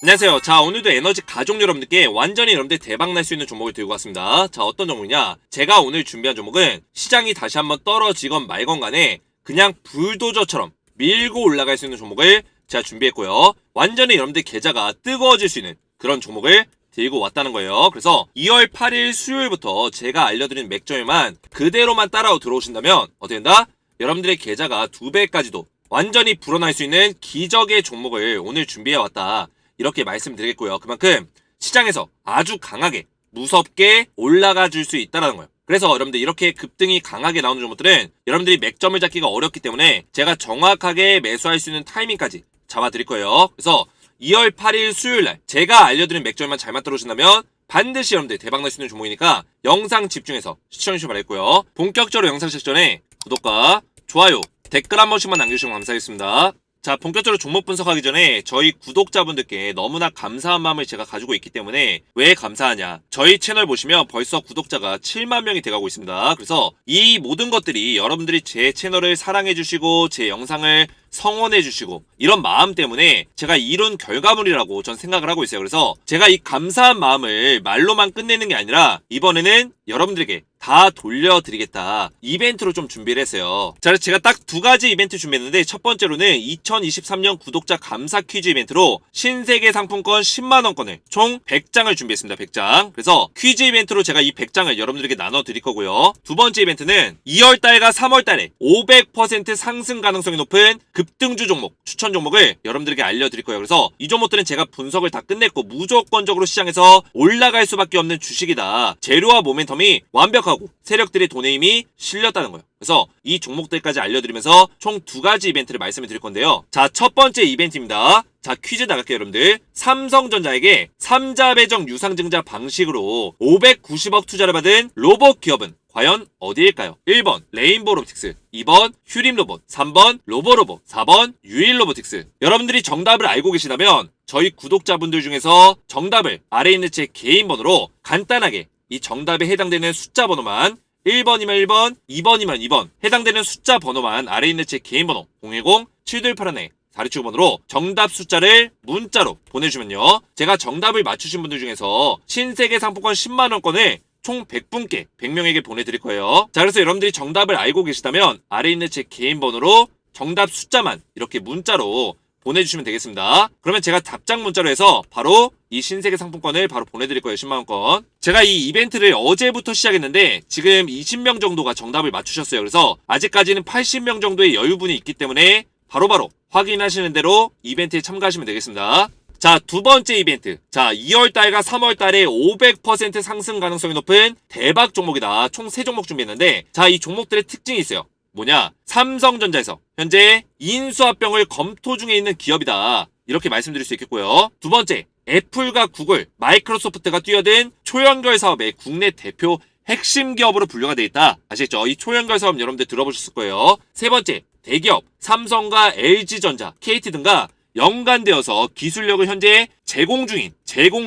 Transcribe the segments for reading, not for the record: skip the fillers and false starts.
안녕하세요. 자, 오늘도 에너지 가족 여러분들께 완전히 여러분들 대박 날 수 있는 종목을 들고 왔습니다. 자, 어떤 종목이냐? 제가 오늘 준비한 종목은 시장이 다시 한번 떨어지건 말건 간에 그냥 불도저처럼 밀고 올라갈 수 있는 종목을 제가 준비했고요. 완전히 여러분들 계좌가 뜨거워질 수 있는 그런 종목을 들고 왔다는 거예요. 그래서 2월 8일 수요일부터 제가 알려드린 맥점에만 그대로만 따라오 들어오신다면 어떻게 된다? 여러분들의 계좌가 2배까지도 완전히 불어날 수 있는 기적의 종목을 오늘 준비해왔다. 이렇게 말씀드리겠고요. 그만큼 시장에서 아주 강하게 무섭게 올라가 줄 수 있다는 거예요. 그래서 여러분들 이렇게 급등이 강하게 나오는 종목들은 여러분들이 맥점을 잡기가 어렵기 때문에 제가 정확하게 매수할 수 있는 타이밍까지 잡아드릴 거예요. 그래서 2월 8일 수요일날 제가 알려드린 맥점만 잘만 들어오신다면 반드시 여러분들 대박 날 수 있는 종목이니까 영상 집중해서 시청해주시기 바라겠고요. 본격적으로 영상 시작 전에 구독과 좋아요, 댓글 한 번씩만 남겨주시면 감사하겠습니다. 자, 본격적으로 종목 분석하기 전에 저희 구독자분들께 너무나 감사한 마음을 제가 가지고 있기 때문에 왜 감사하냐? 저희 채널 보시면 벌써 구독자가 7만 명이 돼가고 있습니다. 그래서 이 모든 것들이 여러분들이 제 채널을 사랑해주시고 제 영상을 성원해주시고 이런 마음 때문에 제가 이룬 결과물이라고 전 생각을 하고 있어요. 그래서 제가 이 감사한 마음을 말로만 끝내는 게 아니라 이번에는 여러분들에게 다 돌려드리겠다. 이벤트로 좀 준비를 했어요. 자, 그래서 제가 딱 두 가지 이벤트 준비했는데 첫 번째로는 2023년 구독자 감사 퀴즈 이벤트로 신세계 상품권 10만원권을 총 100장을 준비했습니다. 100장. 그래서 퀴즈 이벤트로 제가 이 100장을 여러분들에게 나눠드릴 거고요. 두 번째 이벤트는 2월달과 3월달에 500% 상승 가능성이 높은 급등주 종목, 추천 종목을 여러분들에게 알려드릴 거예요. 그래서 이 종목들은 제가 분석을 다 끝냈고 무조건적으로 시장에서 올라갈 수밖에 없는 주식이다. 재료와 모멘텀이 완벽하고 세력들의 돈의 힘이 실렸다는 거예요. 그래서 이 종목들까지 알려드리면서 총 두 가지 이벤트를 말씀을 드릴 건데요. 자, 첫 번째 이벤트입니다. 자, 퀴즈 나갈게요, 여러분들. 삼성전자에게 3자 배정 유상증자 방식으로 590억 투자를 받은 로봇 기업은 과연 어디일까요? 1번 레인보우 로보틱스, 2번 휴림 로봇, 3번 로보로봇, 4번 유일 로보틱스. 여러분들이 정답을 알고 계시다면 저희 구독자분들 중에서 정답을 아래에 있는 제 개인 번호로 간단하게 이 정답에 해당되는 숫자 번호만 1번이면 1번, 2번이면 2번 해당되는 숫자 번호만 아래에 있는 제 개인 번호 010-7281에 427번으로 정답 숫자를 문자로 보내주면요. 제가 정답을 맞추신 분들 중에서 신세계 상품권 10만원권을 총 100분께 100명에게 보내드릴 거예요. 자, 그래서 여러분들이 정답을 알고 계시다면 아래에 있는 제 개인 번호로 정답 숫자만 이렇게 문자로 보내주시면 되겠습니다. 그러면 제가 답장 문자로 해서 바로 이 신세계 상품권을 바로 보내드릴 거예요. 10만원권. 제가 이 이벤트를 어제부터 시작했는데 지금 20명 정도가 정답을 맞추셨어요. 그래서 아직까지는 80명 정도의 여유분이 있기 때문에 바로바로 확인하시는 대로 이벤트에 참가하시면 되겠습니다. 자, 두 번째 이벤트. 자, 2월달과 3월달에 500% 상승 가능성이 높은 대박 종목이다. 총 3종목 준비했는데 자, 이 종목들의 특징이 있어요. 뭐냐? 삼성전자에서 현재 인수합병을 검토 중에 있는 기업이다. 이렇게 말씀드릴 수 있겠고요. 두 번째, 애플과 구글, 마이크로소프트가 뛰어든 초연결 사업의 국내 대표 핵심 기업으로 분류가 되어 있다. 아시겠죠? 이 초연결 사업 여러분들 들어보셨을 거예요. 세 번째, 대기업, 삼성과 LG전자, KT 등과 연관되어서 기술력을 현재 제공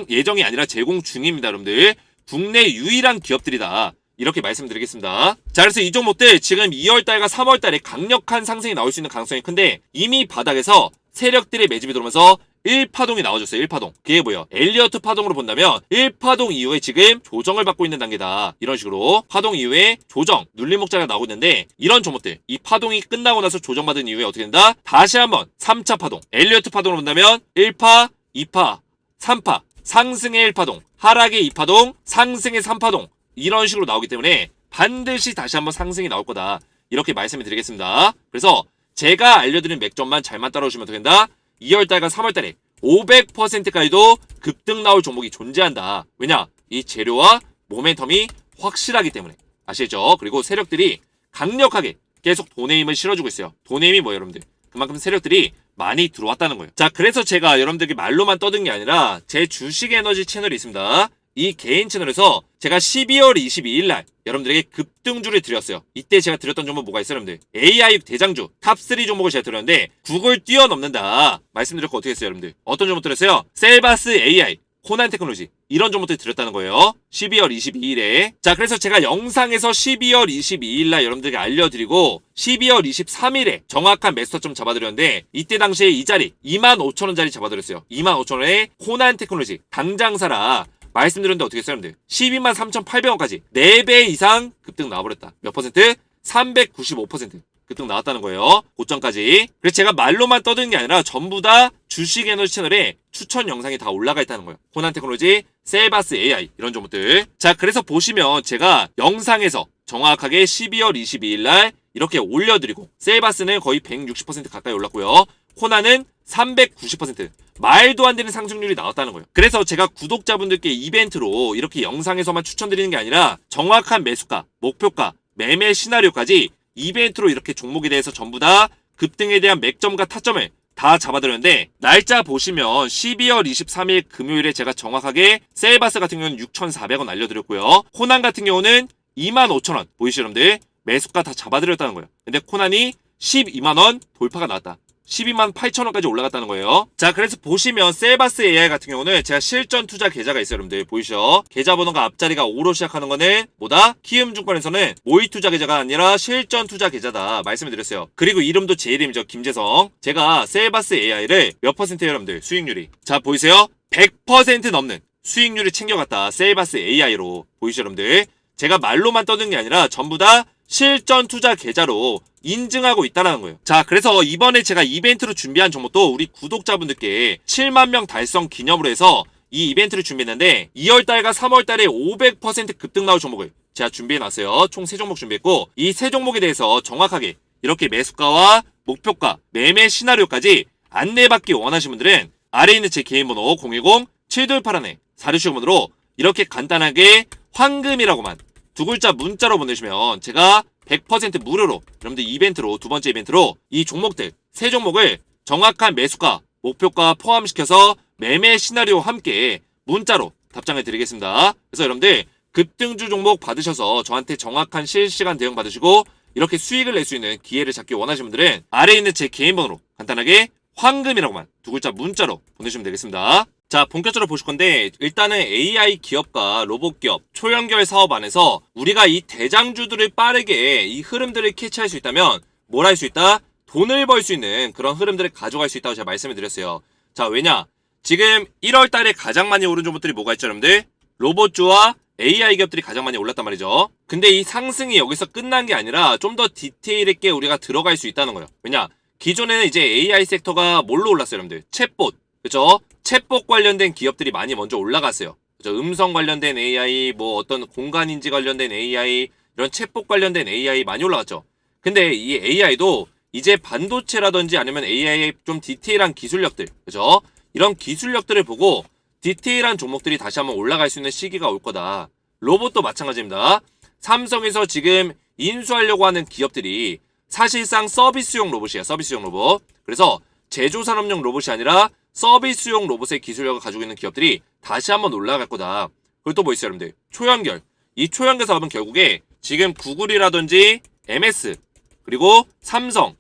예정이 아니라 제공 중입니다. 여러분들. 국내 유일한 기업들이다. 이렇게 말씀드리겠습니다. 자, 그래서 이 종목들 지금 2월달과 3월달에 강력한 상승이 나올 수 있는 가능성이 큰데 이미 바닥에서 세력들의 매집이 들어오면서 1파동이 나와줬어요. 1파동. 그게 뭐예요? 엘리어트 파동으로 본다면 1파동 이후에 지금 조정을 받고 있는 단계다. 이런 식으로 파동 이후에 조정, 눌림목자가 나오고 있는데 이런 종목들 이 파동이 끝나고 나서 조정받은 이후에 어떻게 된다? 다시 한번 3차 파동, 엘리어트 파동으로 본다면 1파, 2파, 3파 상승의 1파동, 하락의 2파동, 상승의 3파동 이런 식으로 나오기 때문에 반드시 다시 한번 상승이 나올 거다. 이렇게 말씀을 드리겠습니다. 그래서 제가 알려드린 맥점만 잘만 따라오시면 어떻게 된다? 2월달과 3월달에 500%까지도 급등 나올 종목이 존재한다. 왜냐? 이 재료와 모멘텀이 확실하기 때문에. 아시죠? 그리고 세력들이 강력하게 계속 돈의 힘을 실어주고 있어요. 돈의 힘이 뭐예요, 여러분들? 그만큼 세력들이 많이 들어왔다는 거예요. 자, 그래서 제가 여러분들에게 말로만 떠든 게 아니라 제 주식 에너지 채널이 있습니다. 이 개인 채널에서 제가 12월 22일 날 여러분들에게 급등주를 드렸어요. 이때 제가 드렸던 종목 뭐가 있어요, 여러분들? AI 대장주 탑3 종목을 제가 드렸는데 국을 뛰어넘는다 말씀드렸고 어떻게 했어요, 여러분들? 어떤 종목 드렸어요? 셀바스 AI, 코난 테크놀로지 이런 종목들 드렸다는 거예요. 12월 22일에. 자, 그래서 제가 영상에서 12월 22일날 여러분들에게 알려드리고 12월 23일에 정확한 매수타점 잡아드렸는데 이때 당시에 이 자리 25,000원짜리 잡아드렸어요. 25,000원에 코난 테크놀로지 당장 사라 말씀드렸는데 어떻게 했어요, 여러분들? 123,800원까지 4배 이상 급등 나와버렸다. 몇 퍼센트? 395% 급등 나왔다는 거예요. 고점까지. 그래서 제가 말로만 떠드는 게 아니라 전부 다 주식 에너지 채널에 추천 영상이 다 올라가 있다는 거예요. 코난 테크놀로지, 셀바스 AI 이런 종목들. 자, 그래서 보시면 제가 영상에서 정확하게 12월 22일 날 이렇게 올려드리고 셀바스는 거의 160% 가까이 올랐고요. 코난은 390% 말도 안 되는 상승률이 나왔다는 거예요. 그래서 제가 구독자분들께 이벤트로 이렇게 영상에서만 추천드리는 게 아니라 정확한 매수가, 목표가, 매매 시나리오까지 이벤트로 이렇게 종목에 대해서 전부 다 급등에 대한 맥점과 타점을 다 잡아드렸는데 날짜 보시면 12월 23일 금요일에 제가 정확하게 셀바스 같은 경우는 6,400원 알려드렸고요. 코난 같은 경우는 25,000원 보이시죠 여러분들? 매수가 다 잡아드렸다는 거예요. 근데 코난이 12만원 돌파가 나왔다. 12만 8천원까지 올라갔다는 거예요. 자, 그래서 보시면 셀바스 AI 같은 경우는 제가 실전 투자 계좌가 있어요, 여러분들. 보이시죠? 계좌 번호가 앞자리가 5로 시작하는 거는 뭐다? 키움증권에서는 모의 투자 계좌가 아니라 실전 투자 계좌다 말씀을 드렸어요. 그리고 이름도 제 이름이죠. 김재성. 제가 셀바스 AI를 몇 퍼센트예요, 여러분들? 수익률이. 자, 보이세요? 100% 넘는 수익률을 챙겨갔다. 셀바스 AI로. 보이시죠, 여러분들? 제가 말로만 떠드는 게 아니라 전부 다 실전 투자 계좌로 인증하고 있다는 거예요. 자, 그래서 이번에 제가 이벤트로 준비한 종목도 우리 구독자분들께 7만 명 달성 기념으로 해서 이 이벤트를 준비했는데 2월달과 3월달에 500% 급등 나올 종목을 제가 준비해놨어요. 총 3종목 준비했고 이 3종목에 대해서 정확하게 이렇게 매수가와 목표가, 매매 시나리오까지 안내받기 원하시는 분들은 아래에 있는 제 개인 번호 010-7281-4675번으로 이렇게 간단하게 황금이라고만 두 글자 문자로 보내시면 제가 100% 무료로 여러분들 이벤트로 두 번째 이벤트로 이 종목들 세 종목을 정확한 매수가 목표가 포함시켜서 매매 시나리오와 함께 문자로 답장을 드리겠습니다. 그래서 여러분들 급등주 종목 받으셔서 저한테 정확한 실시간 대응 받으시고 이렇게 수익을 낼 수 있는 기회를 잡기 원하시는 분들은 아래에 있는 제 개인 번호로 간단하게 황금이라고만 두 글자 문자로 보내주시면 되겠습니다. 자, 본격적으로 보실 건데 일단은 AI 기업과 로봇 기업, 초연결 사업 안에서 우리가 이 대장주들을 빠르게 이 흐름들을 캐치할 수 있다면 뭘 할 수 있다? 돈을 벌 수 있는 그런 흐름들을 가져갈 수 있다고 제가 말씀을 드렸어요. 자, 왜냐? 지금 1월 달에 가장 많이 오른 종목들이 뭐가 있죠, 여러분들? 로봇주와 AI 기업들이 가장 많이 올랐단 말이죠. 근데 이 상승이 여기서 끝난 게 아니라 좀 더 디테일 있게 우리가 들어갈 수 있다는 거예요. 왜냐? 기존에는 이제 AI 섹터가 뭘로 올랐어요, 여러분들? 챗봇. 그죠? 챗봇 관련된 기업들이 많이 먼저 올라갔어요. 그죠? 음성 관련된 AI, 뭐 어떤 공간인지 관련된 AI, 이런 챗봇 관련된 AI 많이 올라갔죠. 근데 이 AI도 이제 반도체라든지 아니면 AI의 좀 디테일한 기술력들, 그죠? 이런 기술력들을 보고 디테일한 종목들이 다시 한번 올라갈 수 있는 시기가 올 거다. 로봇도 마찬가지입니다. 삼성에서 지금 인수하려고 하는 기업들이 사실상 서비스용 로봇이에요. 서비스용 로봇. 그래서 제조산업용 로봇이 아니라 서비스용 로봇의 기술력을 가지고 있는 기업들이 다시 한번 올라갈 거다. 그리고 또 뭐 있어요, 여러분들? 초연결. 이 초연결 사업은 결국에 지금 구글이라든지 MS, 그리고 삼성,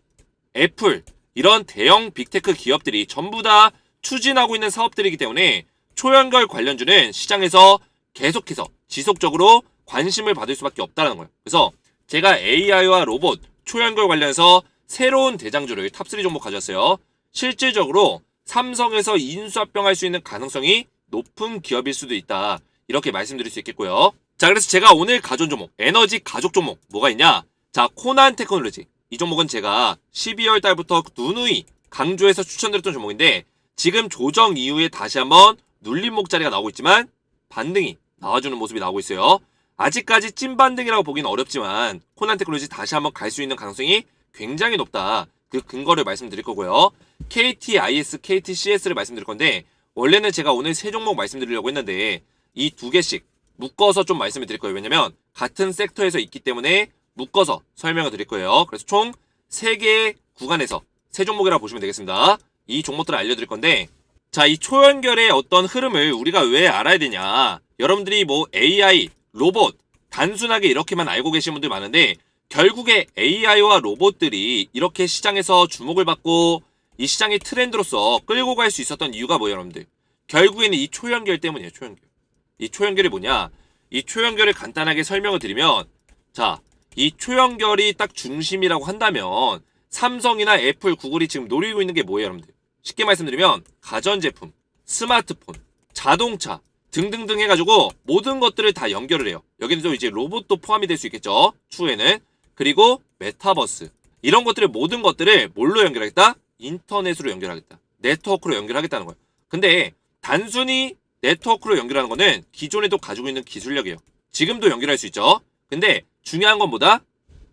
애플, 이런 대형 빅테크 기업들이 전부 다 추진하고 있는 사업들이기 때문에 초연결 관련주는 시장에서 계속해서 지속적으로 관심을 받을 수밖에 없다는 거예요. 그래서 제가 AI와 로봇, 초연결 관련해서 새로운 대장주를 탑3 종목 가져왔어요. 실질적으로 삼성에서 인수합병할 수 있는 가능성이 높은 기업일 수도 있다. 이렇게 말씀드릴 수 있겠고요. 자, 그래서 제가 오늘 가져온 종목, 에너지 가족 종목 뭐가 있냐? 자, 코난 테크놀로지. 이 종목은 제가 12월 달부터 누누이 강조해서 추천드렸던 종목인데 지금 조정 이후에 다시 한번 눌림목 자리가 나오고 있지만 반등이 나와주는 모습이 나오고 있어요. 아직까지 찐반등이라고 보기는 어렵지만 코난 테크놀로지 다시 한번 갈 수 있는 가능성이 굉장히 높다. 그 근거를 말씀드릴 거고요. KTIS, KTCS를 말씀드릴 건데 원래는 제가 오늘 세 종목 말씀드리려고 했는데 이 두 개씩 묶어서 좀 말씀을 드릴 거예요. 왜냐면 같은 섹터에서 있기 때문에 묶어서 설명을 드릴 거예요. 그래서 총 3개의 구간에서 세 종목이라고 보시면 되겠습니다. 이 종목들을 알려드릴 건데 자, 이 초연결의 어떤 흐름을 우리가 왜 알아야 되냐? 여러분들이 뭐 AI, 로봇 단순하게 이렇게만 알고 계신 분들 많은데 결국에 AI와 로봇들이 이렇게 시장에서 주목을 받고 이 시장의 트렌드로서 끌고 갈 수 있었던 이유가 뭐예요, 여러분들? 결국에는 이 초연결 때문이에요. 초연결. 이 초연결이 뭐냐? 이 초연결을 간단하게 설명을 드리면, 자, 이 초연결이 딱 중심이라고 한다면 삼성이나 애플, 구글이 지금 노리고 있는 게 뭐예요, 여러분들? 쉽게 말씀드리면 가전제품, 스마트폰, 자동차 등등등 해가지고 모든 것들을 다 연결을 해요. 여기는 또 이제 로봇도 포함이 될 수 있겠죠. 추후에는. 그리고 메타버스. 이런 것들을 모든 것들을 뭘로 연결하겠다? 인터넷으로 연결하겠다. 네트워크로 연결하겠다는 거예요. 근데 단순히 네트워크로 연결하는 거는 기존에도 가지고 있는 기술력이에요. 지금도 연결할 수 있죠. 근데 중요한 건 뭐다?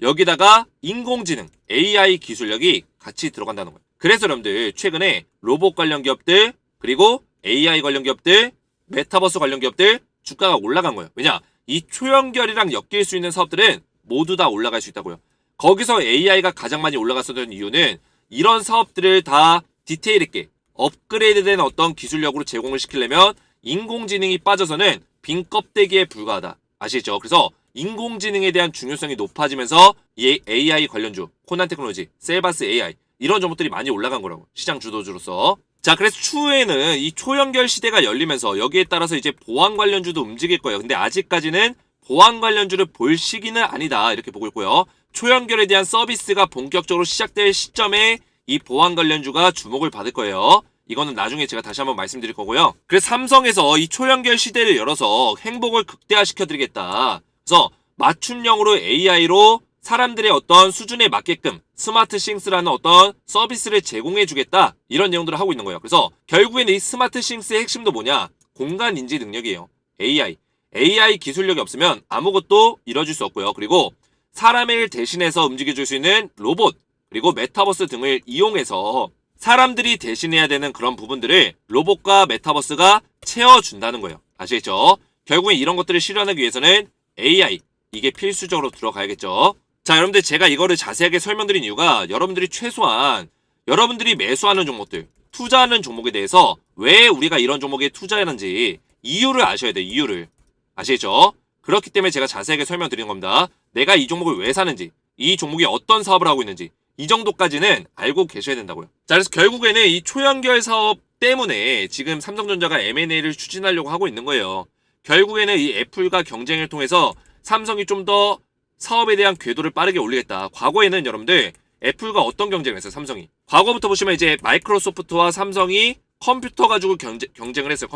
여기다가 인공지능, AI 기술력이 같이 들어간다는 거예요. 그래서 여러분들 최근에 로봇 관련 기업들, 그리고 AI 관련 기업들, 메타버스 관련 기업들 주가가 올라간 거예요. 왜냐? 이 초연결이랑 엮일 수 있는 사업들은 모두 다 올라갈 수 있다고요. 거기서 AI가 가장 많이 올라갔었던 이유는 이런 사업들을 다 디테일 있게 업그레이드된 어떤 기술력으로 제공을 시키려면 인공지능이 빠져서는 빈 껍데기에 불과하다. 아시겠죠? 그래서 인공지능에 대한 중요성이 높아지면서 이 AI 관련주, 코난 테크놀로지, 셀바스 AI 이런 종목들이 많이 올라간 거라고. 시장 주도주로서. 자, 그래서 추후에는 이 초연결 시대가 열리면서 여기에 따라서 이제 보안 관련주도 움직일 거예요. 근데 아직까지는 보안 관련주를 볼 시기는 아니다. 이렇게 보고 있고요. 초연결에 대한 서비스가 본격적으로 시작될 시점에 이 보안 관련주가 주목을 받을 거예요. 이거는 나중에 제가 다시 한번 말씀드릴 거고요. 그래서 삼성에서 이 초연결 시대를 열어서 행복을 극대화시켜드리겠다. 그래서 맞춤형으로 AI로 사람들의 어떤 수준에 맞게끔 스마트 싱스라는 어떤 서비스를 제공해주겠다. 이런 내용들을 하고 있는 거예요. 그래서 결국에는 이 스마트 싱스의 핵심도 뭐냐? 공간 인지 능력이에요. AI 기술력이 없으면 아무것도 이뤄질 수 없고요. 그리고 사람을 대신해서 움직여줄 수 있는 로봇, 그리고 메타버스 등을 이용해서 사람들이 대신해야 되는 그런 부분들을 로봇과 메타버스가 채워준다는 거예요. 아시겠죠? 결국엔 이런 것들을 실현하기 위해서는 AI, 이게 필수적으로 들어가야겠죠. 자, 여러분들 제가 이거를 자세하게 설명드린 이유가 여러분들이 최소한 여러분들이 매수하는 종목들, 투자하는 종목에 대해서 왜 우리가 이런 종목에 투자하는지 이유를 아셔야 돼요. 이유를. 아시겠죠? 그렇기 때문에 제가 자세하게 설명드리는 겁니다. 내가 이 종목을 왜 사는지, 이 종목이 어떤 사업을 하고 있는지 이 정도까지는 알고 계셔야 된다고요. 자, 그래서 결국에는 이 초연결 사업 때문에 지금 삼성전자가 M&A를 추진하려고 하고 있는 거예요. 결국에는 이 애플과 경쟁을 통해서 삼성이 좀 더 사업에 대한 궤도를 빠르게 올리겠다. 과거에는 여러분들 애플과 어떤 경쟁을 했어요? 삼성이. 과거부터 보시면 이제 마이크로소프트와 삼성이 컴퓨터 가지고 경쟁을 했어요.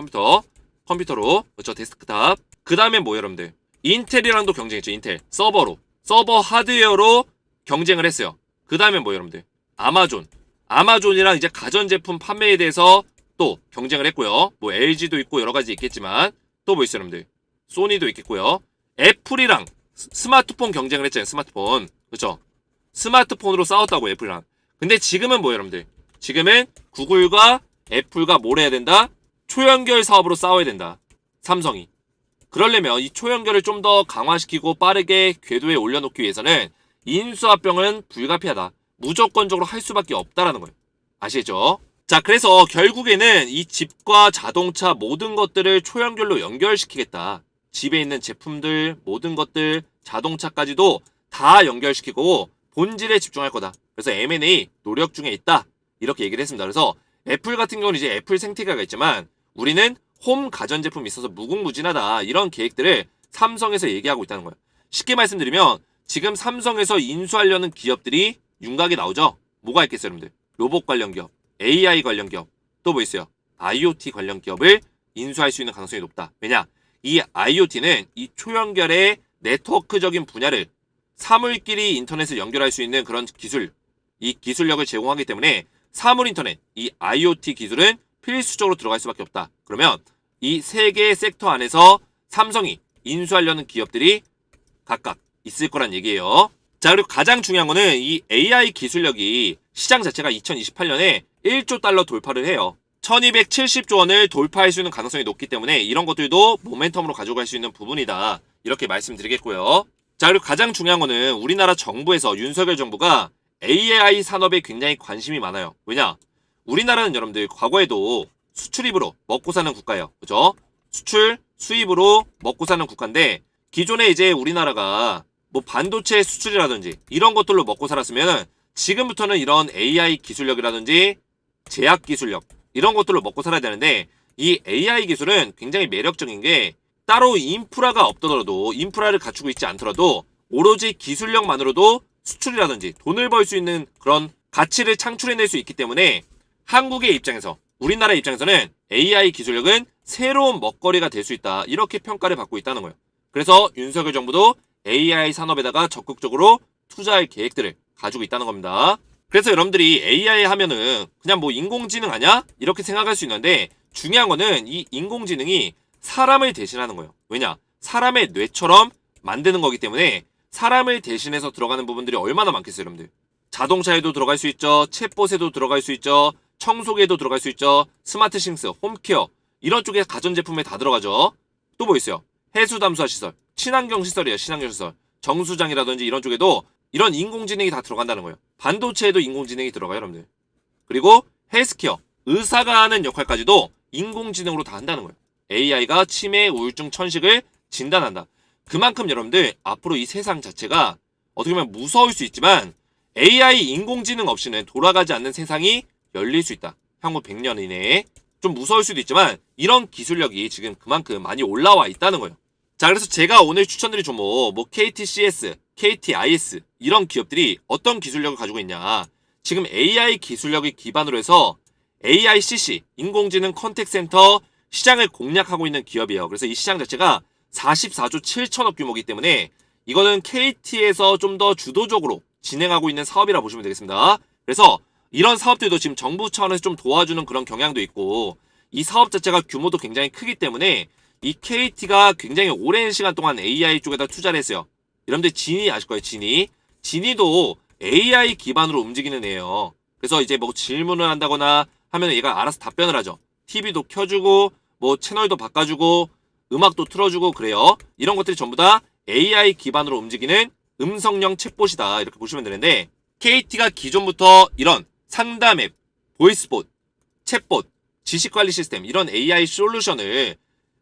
컴퓨터로. 그렇죠. 데스크탑. 그 다음에 뭐 여러분들? 인텔이랑도 경쟁했죠. 인텔. 서버로. 서버 하드웨어로 경쟁을 했어요. 그 다음에 뭐 여러분들? 아마존이랑 이제 가전제품 판매에 대해서 또 경쟁을 했고요. 뭐 LG도 있고 여러 가지 있겠지만 또 뭐 있어요 여러분들? 소니도 있겠고요. 애플이랑 스마트폰 경쟁을 했잖아요. 스마트폰. 그렇죠? 스마트폰으로 싸웠다고 애플이랑. 근데 지금은 뭐 여러분들? 지금은 구글과 애플과 뭘 해야 된다? 초연결 사업으로 싸워야 된다. 삼성이. 그러려면 이 초연결을 좀 더 강화시키고 빠르게 궤도에 올려놓기 위해서는 인수합병은 불가피하다. 무조건적으로 할 수밖에 없다라는 거예요. 아시겠죠? 자, 그래서 결국에는 이 집과 자동차 모든 것들을 초연결로 연결시키겠다. 집에 있는 제품들, 모든 것들, 자동차까지도 다 연결시키고 본질에 집중할 거다. 그래서 M&A 노력 중에 있다. 이렇게 얘기를 했습니다. 그래서 애플 같은 경우는 이제 애플 생태계가 있지만 우리는 홈 가전제품이 있어서 무궁무진하다. 이런 계획들을 삼성에서 얘기하고 있다는 거예요. 쉽게 말씀드리면 지금 삼성에서 인수하려는 기업들이 윤곽에 나오죠. 뭐가 있겠어요, 여러분들? 로봇 관련 기업, AI 관련 기업, 또 뭐 있어요? IoT 관련 기업을 인수할 수 있는 가능성이 높다. 왜냐? 이 IoT는 이 초연결의 네트워크적인 분야를 사물끼리 인터넷을 연결할 수 있는 그런 기술, 이 기술력을 제공하기 때문에 사물 인터넷, 이 IoT 기술은 필수적으로 들어갈 수밖에 없다. 그러면 이 세 개의 섹터 안에서 삼성이 인수하려는 기업들이 각각 있을 거란 얘기예요. 자, 그리고 가장 중요한 거는 이 AI 기술력이 시장 자체가 2028년에 1조 달러 돌파를 해요. 1270조 원을 돌파할 수 있는 가능성이 높기 때문에 이런 것들도 모멘텀으로 가져갈 수 있는 부분이다. 이렇게 말씀드리겠고요. 자, 그리고 가장 중요한 거는 우리나라 정부에서 윤석열 정부가 AI 산업에 굉장히 관심이 많아요. 왜냐? 우리나라는 여러분들 과거에도 수출입으로 먹고 사는 국가예요. 그죠? 수출, 수입으로 먹고 사는 국가인데 기존에 이제 우리나라가 뭐 반도체 수출이라든지 이런 것들로 먹고 살았으면 지금부터는 이런 AI 기술력이라든지 제약 기술력 이런 것들로 먹고 살아야 되는데 이 AI 기술은 굉장히 매력적인 게 따로 인프라가 없더라도 인프라를 갖추고 있지 않더라도 오로지 기술력만으로도 수출이라든지 돈을 벌 수 있는 그런 가치를 창출해낼 수 있기 때문에 한국의 입장에서 우리나라 입장에서는 AI 기술력은 새로운 먹거리가 될 수 있다. 이렇게 평가를 받고 있다는 거예요. 그래서 윤석열 정부도 AI 산업에다가 적극적으로 투자할 계획들을 가지고 있다는 겁니다. 그래서 여러분들이 AI 하면은 그냥 뭐 인공지능 아냐? 이렇게 생각할 수 있는데 중요한 거는 이 인공지능이 사람을 대신하는 거예요. 왜냐? 사람의 뇌처럼 만드는 거기 때문에 사람을 대신해서 들어가는 부분들이 얼마나 많겠어요, 여러분들. 자동차에도 들어갈 수 있죠. 챗봇에도 들어갈 수 있죠. 청소기에도 들어갈 수 있죠. 스마트싱스, 홈케어 이런 쪽에 가전제품에 다 들어가죠. 또 뭐 있어요? 해수담수화 시설, 친환경 시설이에요. 친환경 시설. 정수장이라든지 이런 쪽에도 이런 인공지능이 다 들어간다는 거예요. 반도체에도 인공지능이 들어가요, 여러분들. 그리고 헬스케어, 의사가 하는 역할까지도 인공지능으로 다 한다는 거예요. AI가 치매, 우울증, 천식을 진단한다. 그만큼 여러분들 앞으로 이 세상 자체가 어떻게 보면 무서울 수 있지만 AI 인공지능 없이는 돌아가지 않는 세상이 열릴 수 있다. 향후 100년 이내에. 좀 무서울 수도 있지만 이런 기술력이 지금 그만큼 많이 올라와 있다는 거예요. 자, 그래서 제가 오늘 추천드릴 종목 뭐 KTCS, KTIS 이런 기업들이 어떤 기술력을 가지고 있냐. 지금 AI 기술력을 기반으로 해서 AICC, 인공지능 컨택센터 시장을 공략하고 있는 기업이에요. 그래서 이 시장 자체가 44조 7천억 규모이기 때문에 이거는 KT에서 좀 더 주도적으로 진행하고 있는 사업이라 보시면 되겠습니다. 그래서 이런 사업들도 지금 정부 차원에서 좀 도와주는 그런 경향도 있고 이 사업 자체가 규모도 굉장히 크기 때문에 이 KT가 굉장히 오랜 시간 동안 AI 쪽에다 투자를 했어요. 여러분들 진이 아실 거예요. 진이도 AI 기반으로 움직이는 애예요. 그래서 이제 뭐 질문을 한다거나 하면 얘가 알아서 답변을 하죠. TV도 켜주고 뭐 채널도 바꿔주고 음악도 틀어주고 그래요. 이런 것들이 전부 다 AI 기반으로 움직이는 음성형 챗봇이다. 이렇게 보시면 되는데 KT가 기존부터 이런 상담 앱, 보이스봇, 챗봇, 지식관리 시스템 이런 AI 솔루션을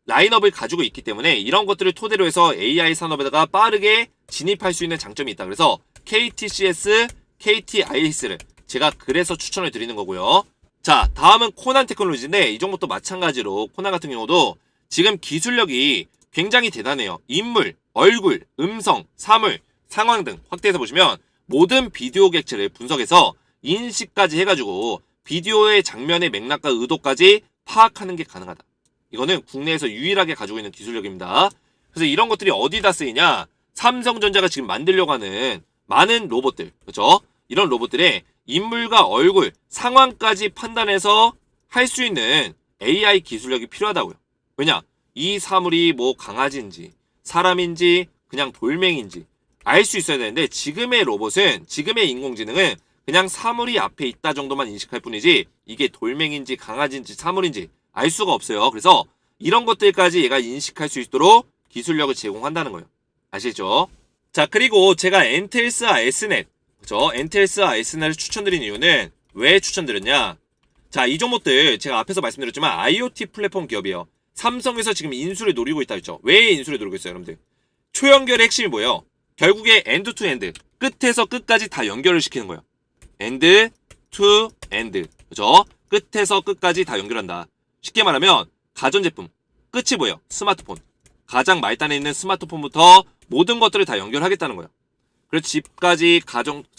라인업을 가지고 있기 때문에 이런 것들을 토대로 해서 AI 산업에다가 빠르게 진입할 수 있는 장점이 있다. 그래서 KTCS, KTIS를 제가 그래서 추천을 드리는 거고요. 자, 다음은 코난 테크놀로지인데 이 종목도 마찬가지로 코난 같은 경우도 지금 기술력이 굉장히 대단해요. 인물, 얼굴, 음성, 사물, 상황 등 확대해서 보시면 모든 비디오 객체를 분석해서 인식까지 해가지고 비디오의 장면의 맥락과 의도까지 파악하는 게 가능하다. 이거는 국내에서 유일하게 가지고 있는 기술력입니다. 그래서 이런 것들이 어디다 쓰이냐? 삼성전자가 지금 만들려고 하는 많은 로봇들, 그렇죠? 이런 로봇들의 인물과 얼굴, 상황까지 판단해서 할 수 있는 AI 기술력이 필요하다고요. 왜냐? 이 사물이 뭐 강아지인지 사람인지 그냥 돌멩인지 알 수 있어야 되는데 지금의 로봇은 지금의 인공지능은 그냥 사물이 앞에 있다 정도만 인식할 뿐이지 이게 돌멩인지 강아지인지 사물인지 알 수가 없어요. 그래서 이런 것들까지 얘가 인식할 수 있도록 기술력을 제공한다는 거예요. 아시죠? 자, 그리고 제가 엔텔스와 S넷, 그죠? 엔텔스와 S넷을 추천드린 이유는 왜 추천드렸냐? 자, 이 종목들 제가 앞에서 말씀드렸지만 IoT 플랫폼 기업이에요. 삼성에서 지금 인수를 노리고 있다 했죠. 왜 인수를 노리고 있어요, 여러분들? 초연결의 핵심이 뭐예요? 결국에 엔드 투 엔드, 끝에서 끝까지 다 연결을 시키는 거예요. 엔드 투 엔드, 그죠? 끝에서 끝까지 다 연결한다. 쉽게 말하면 가전제품, 끝이 뭐예요? 스마트폰. 가장 말단에 있는 스마트폰부터 모든 것들을 다 연결하겠다는 거예요. 그래서 집까지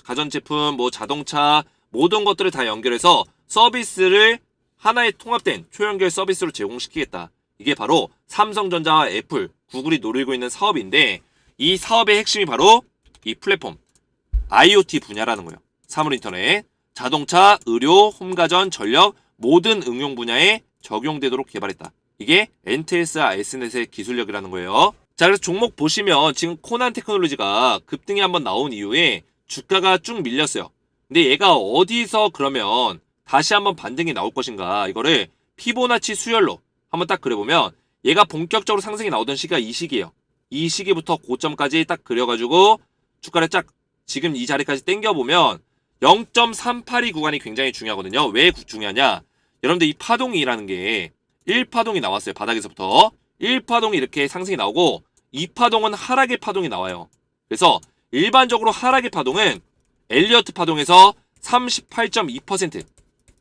가전제품, 뭐 자동차 모든 것들을 다 연결해서 서비스를 하나의 통합된 초연결 서비스로 제공시키겠다. 이게 바로 삼성전자와 애플, 구글이 노리고 있는 사업인데 이 사업의 핵심이 바로 이 플랫폼 IoT 분야라는 거예요. 사물인터넷, 자동차, 의료, 홈가전, 전력 모든 응용 분야에 적용되도록 개발했다. 이게 엔텔스와 S넷의 기술력이라는 거예요. 자, 그래서 종목 보시면 지금 코난 테크놀로지가 급등이 한번 나온 이후에 주가가 쭉 밀렸어요. 근데 얘가 어디서 그러면 다시 한번 반등이 나올 것인가, 이거를 피보나치 수열로 한번 딱 그려보면 얘가 본격적으로 상승이 나오던 시기가 이 시기예요. 이 시기부터 고점까지 딱 그려가지고 주가를 쫙 지금 이 자리까지 당겨보면 0.382 구간이 굉장히 중요하거든요. 왜 중요하냐? 여러분들 이 파동이라는 게 1파동이 나왔어요. 바닥에서부터 1파동이 이렇게 상승이 나오고 2파동은 하락의 파동이 나와요. 그래서 일반적으로 하락의 파동은 엘리어트 파동에서 38.2%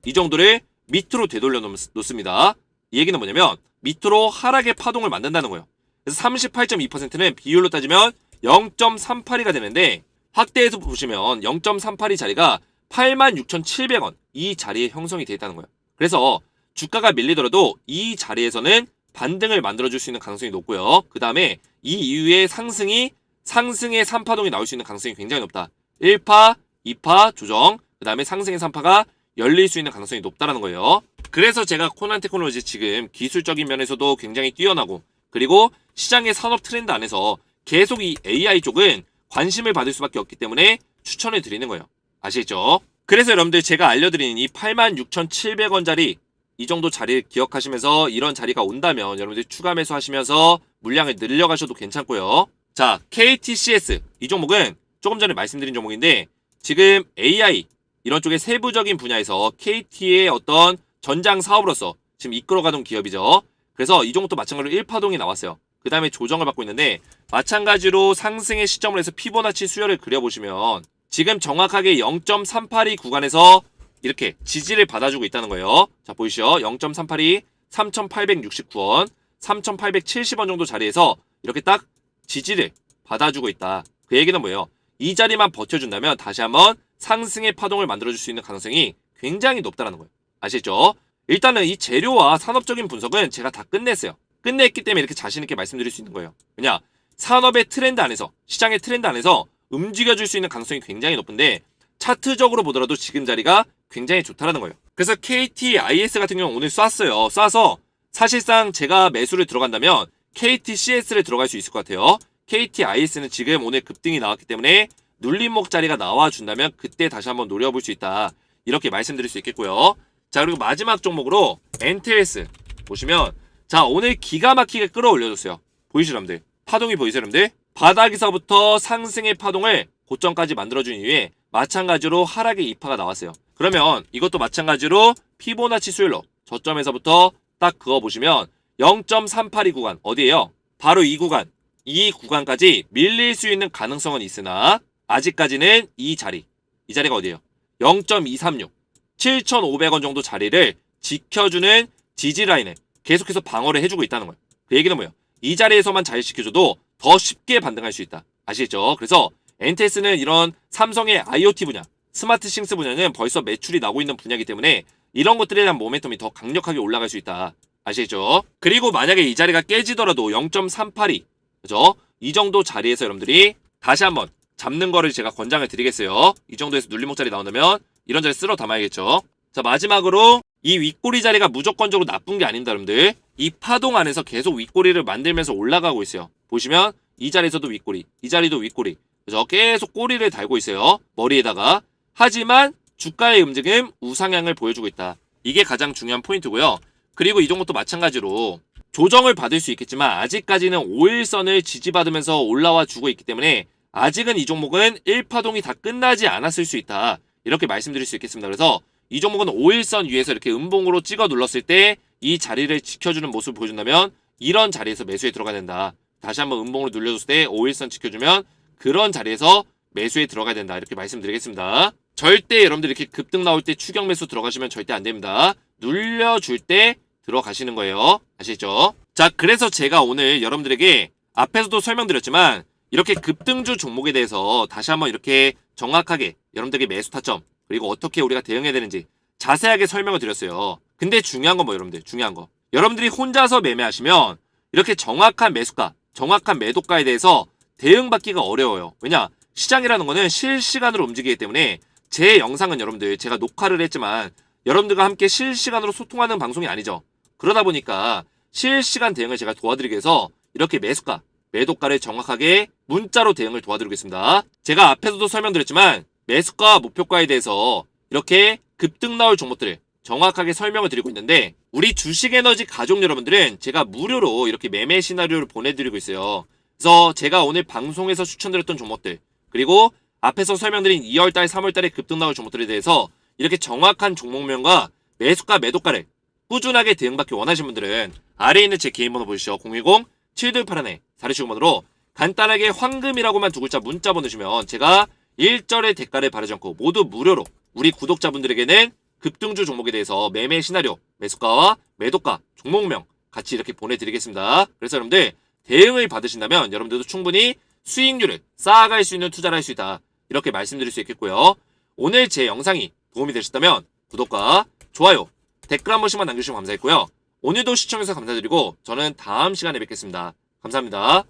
이 정도를 밑으로 되돌려 놓습니다. 이 얘기는 뭐냐면 밑으로 하락의 파동을 만든다는 거예요. 그래서 38.2%는 비율로 따지면 0.38이가 되는데 확대해서 보시면 0.38이 자리가 86,700원 이 자리에 형성이 되어 있다는 거예요. 그래서 주가가 밀리더라도 이 자리에서는 반등을 만들어줄 수 있는 가능성이 높고요. 그 다음에 이 이후에 상승의 3파동이 나올 수 있는 가능성이 굉장히 높다. 1파, 2파 조정, 그 다음에 상승의 3파가 열릴 수 있는 가능성이 높다라는 거예요. 그래서 제가 코난 테크놀로지 지금 기술적인 면에서도 굉장히 뛰어나고 그리고 시장의 산업 트렌드 안에서 계속 이 AI 쪽은 관심을 받을 수밖에 없기 때문에 추천을 드리는 거예요. 아시겠죠? 그래서 여러분들 제가 알려드리는 이 86,700원짜리 이 정도 자리를 기억하시면서 이런 자리가 온다면 여러분들 추가 매수하시면서 물량을 늘려가셔도 괜찮고요. 자, KTCS 이 종목은 조금 전에 말씀드린 종목인데 지금 AI 이런 쪽의 세부적인 분야에서 KT의 어떤 전장 사업으로서 지금 이끌어가던 기업이죠. 그래서 이 종목도 마찬가지로 1파동이 나왔어요. 그 다음에 조정을 받고 있는데 마찬가지로 상승의 시점을 해서 피보나치 수열을 그려보시면 지금 정확하게 0.382 구간에서 이렇게 지지를 받아주고 있다는 거예요. 자, 보이시죠? 0.382, 3,869원, 3,870원 정도 자리에서 이렇게 딱 지지를 받아주고 있다. 그 얘기는 뭐예요? 이 자리만 버텨준다면 다시 한번 상승의 파동을 만들어줄 수 있는 가능성이 굉장히 높다는 거예요. 아시죠? 일단은 이 재료와 산업적인 분석은 제가 다 끝냈어요. 끝냈기 때문에 이렇게 자신있게 말씀드릴 수 있는 거예요. 왜냐? 산업의 트렌드 안에서, 시장의 트렌드 안에서 움직여줄 수 있는 가능성이 굉장히 높은데 차트적으로 보더라도 지금 자리가 굉장히 좋다라는 거예요. 그래서 KTIS 같은 경우는 오늘 쐈어요. 쏴서 사실상 제가 매수를 들어간다면 KTCS를 들어갈 수 있을 것 같아요. KTIS는 지금 오늘 급등이 나왔기 때문에 눌림목 자리가 나와준다면 그때 다시 한번 노려볼 수 있다. 이렇게 말씀드릴 수 있겠고요. 자, 그리고 마지막 종목으로 NTS 보시면 자, 오늘 기가 막히게 끌어올려줬어요. 보이시죠, 여러분들? 파동이 보이세요, 여러분들? 바닥에서부터 상승의 파동을 고점까지 만들어준 이후에 마찬가지로 하락의 2파가 나왔어요. 그러면 이것도 마찬가지로 피보나치 수율로 저점에서부터 딱 그어보시면 0.382 구간 어디예요? 바로 이 구간까지 밀릴 수 있는 가능성은 있으나 아직까지는 이 자리가 어디예요? 0.236 7,500원 정도 자리를 지켜주는 지지라인을 계속해서 방어를 해주고 있다는 거예요. 그 얘기는 뭐예요? 이 자리에서만 잘 지켜줘도 더 쉽게 반등할 수 있다. 아시겠죠? 그래서 NTS는 이런 삼성의 IoT 분야, 스마트싱스 분야는 벌써 매출이 나고 있는 분야이기 때문에 이런 것들에 대한 모멘텀이 더 강력하게 올라갈 수 있다. 아시겠죠? 그리고 만약에 이 자리가 깨지더라도 0.382, 그죠? 이 정도 자리에서 여러분들이 다시 한번 잡는 거를 제가 권장을 드리겠어요. 이 정도에서 눌림목 자리 나온다면 이런 자리 쓸어 담아야겠죠. 자, 마지막으로 이 윗꼬리 자리가 무조건적으로 나쁜 게 아닙니다, 여러분들. 이 파동 안에서 계속 윗꼬리를 만들면서 올라가고 있어요. 보시면 이 자리에서도 윗꼬리, 이 자리도 윗꼬리. 그래서 계속 꼬리를 달고 있어요. 머리에다가. 하지만 주가의 움직임 우상향을 보여주고 있다. 이게 가장 중요한 포인트고요. 그리고 이 종목도 마찬가지로 조정을 받을 수 있겠지만 아직까지는 5일선을 지지받으면서 올라와 주고 있기 때문에 아직은 이 종목은 1파동이 다 끝나지 않았을 수 있다. 이렇게 말씀드릴 수 있겠습니다. 그래서 이 종목은 5일선 위에서 이렇게 음봉으로 찍어 눌렀을 때 이 자리를 지켜주는 모습을 보여준다면 이런 자리에서 매수에 들어가야 된다. 다시 한번 음봉으로 눌려줬을 때 5일선 지켜주면 그런 자리에서 매수에 들어가야 된다. 이렇게 말씀드리겠습니다. 절대 여러분들 이렇게 급등 나올 때 추격 매수 들어가시면 절대 안 됩니다. 눌려줄 때 들어가시는 거예요. 아시죠? 자, 그래서 제가 오늘 여러분들에게 앞에서도 설명드렸지만 이렇게 급등주 종목에 대해서 다시 한번 이렇게 정확하게 여러분들에게 매수 타점 그리고 어떻게 우리가 대응해야 되는지 자세하게 설명을 드렸어요. 근데 중요한 건 뭐 여러분들 중요한 거 여러분들이 혼자서 매매하시면 이렇게 정확한 매수가 정확한 매도가에 대해서 대응받기가 어려워요. 왜냐? 시장이라는 거는 실시간으로 움직이기 때문에 제 영상은 여러분들 제가 녹화를 했지만 여러분들과 함께 실시간으로 소통하는 방송이 아니죠. 그러다 보니까 실시간 대응을 제가 도와드리기 위해서 이렇게 매수가, 매도가를 정확하게 문자로 대응을 도와드리겠습니다. 제가 앞에서도 설명드렸지만 매수가, 목표가에 대해서 이렇게 급등 나올 종목들을 정확하게 설명을 드리고 있는데 우리 주식에너지 가족 여러분들은 제가 무료로 이렇게 매매 시나리오를 보내드리고 있어요. 그래서 제가 오늘 방송에서 추천드렸던 종목들 그리고 앞에서 설명드린 2월달, 3월달에 급등 나올 종목들에 대해서 이렇게 정확한 종목명과 매수가, 매도가를 꾸준하게 대응받기 원하시는 분들은 아래에 있는 제 개인 번호 보시죠. 010-7281-4659번으로 간단하게 황금이라고만 두 글자 문자 보내주시면 제가 일절의 대가를 바라지 않고 모두 무료로 우리 구독자분들에게는 급등주 종목에 대해서 매매 시나리오, 매수가와 매도가, 종목명 같이 이렇게 보내드리겠습니다. 그래서 여러분들 대응을 받으신다면 여러분들도 충분히 수익률을 쌓아갈 수 있는 투자를 할 수 있다. 이렇게 말씀드릴 수 있겠고요. 오늘 제 영상이 도움이 되셨다면 구독과 좋아요, 댓글 한 번씩만 남겨주시면 감사했고요. 오늘도 시청해주셔서 감사드리고 저는 다음 시간에 뵙겠습니다. 감사합니다.